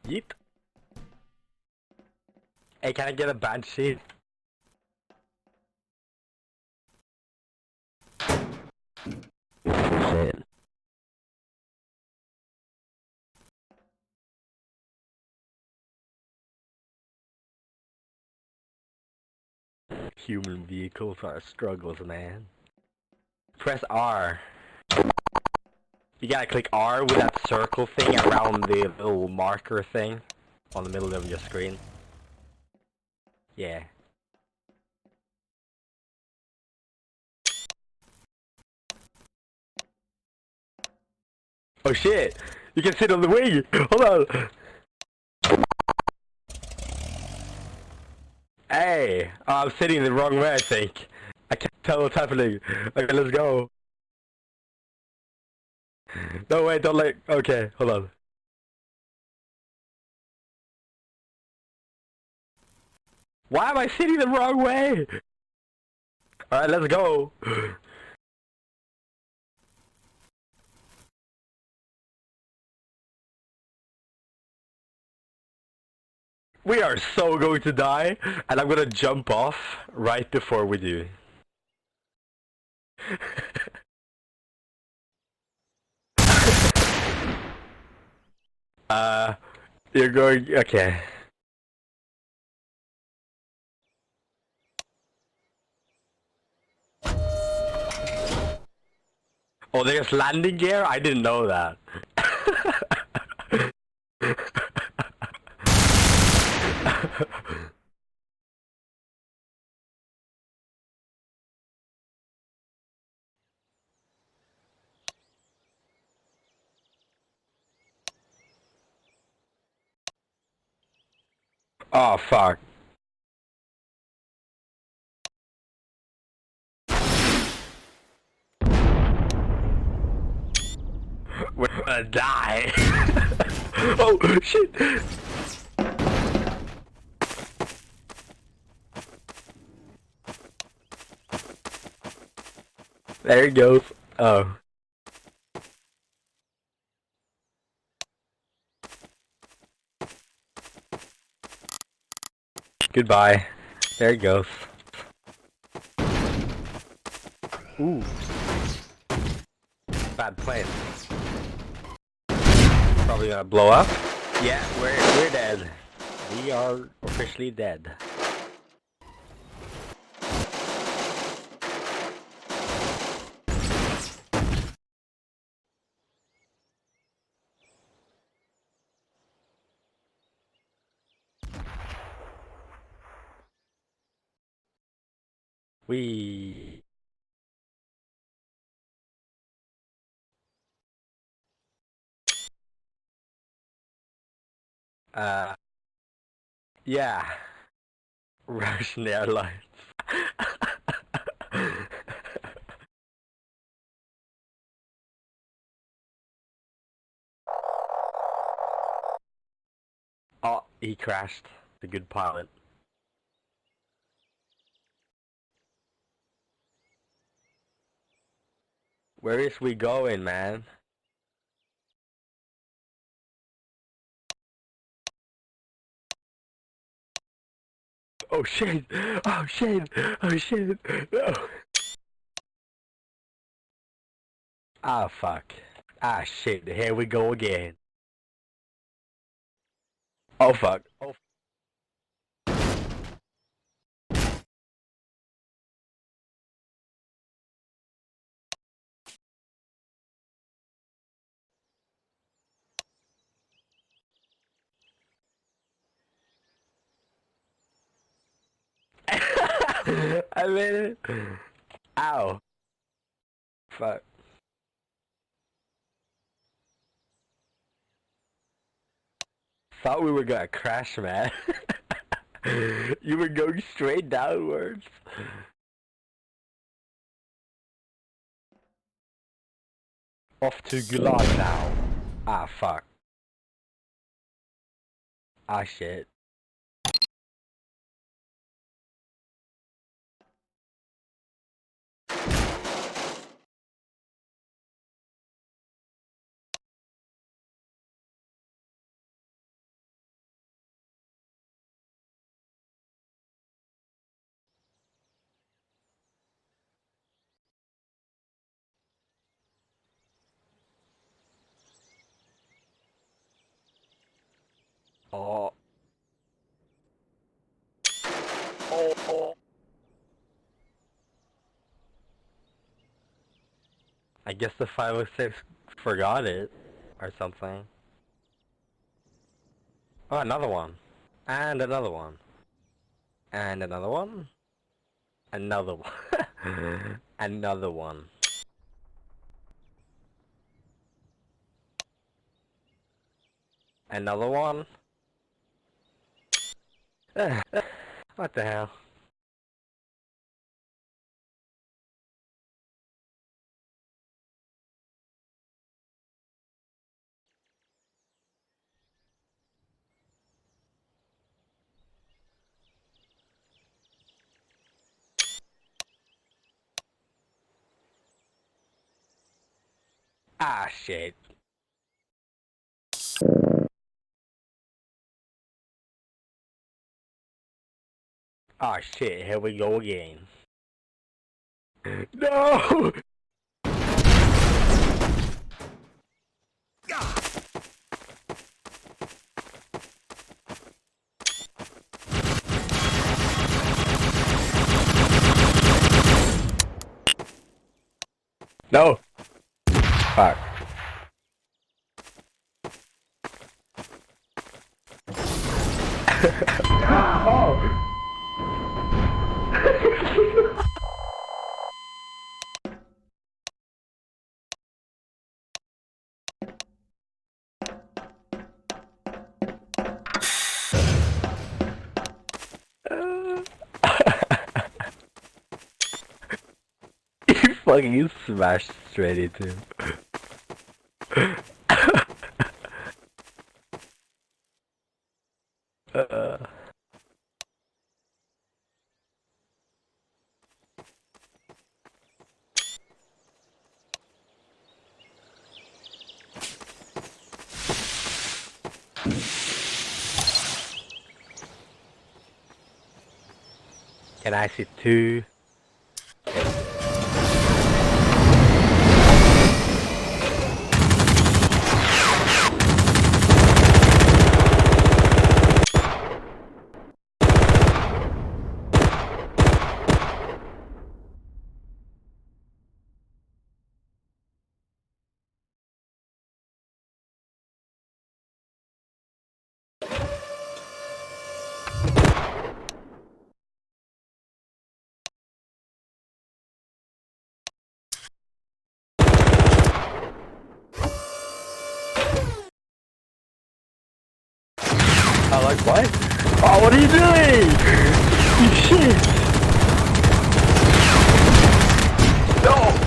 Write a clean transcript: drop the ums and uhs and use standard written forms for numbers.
Yeet. Hey, can I get a bad sheet? Shit. Human vehicles are struggles, man. Press R. You gotta click R with that circle thing around the little marker thing on the middle of your screen. Yeah. Oh shit! You can sit on the wing! Hold on! Hey! Oh, I'm sitting the wrong way, I think. I can't tell what's happening. Okay, let's go. No, wait, don't let... Okay, hold on. Why am I sitting the wrong way? Alright, let's go. We are so going to die, and I'm gonna jump off right before we do. You're going... Okay. Oh, there's landing gear? I didn't know that. Oh, fuck. We're gonna die. Oh, shit. There it goes. Oh. Goodbye. There it goes. Ooh. Bad plane. Probably gonna blow up. Yeah, we're dead. We are officially dead. We... Yeah. Russian Airlines. Oh, he crashed. The good pilot. Where is we going, man? Oh shit! Oh shit! Oh shit! No! Ah fuck. Ah shit, here we go again. Oh fuck. Oh I made it! Ow. Fuck. Thought we were gonna crash, man. You were going straight downwards. Off to Gulag now. Ah fuck. Ah shit. Oh. Oh, oh. I guess the 506 forgot it. Or something. Oh, another one. And another one. And another one. Another one. Another one. Another one. What the hell? Ah, shit. Ah, shit. Here we go again. No! No! Fuck. Oh! You fucking smashed straight into him. uh. Can I see two? I like what? Oh, what are you doing? You shit! No!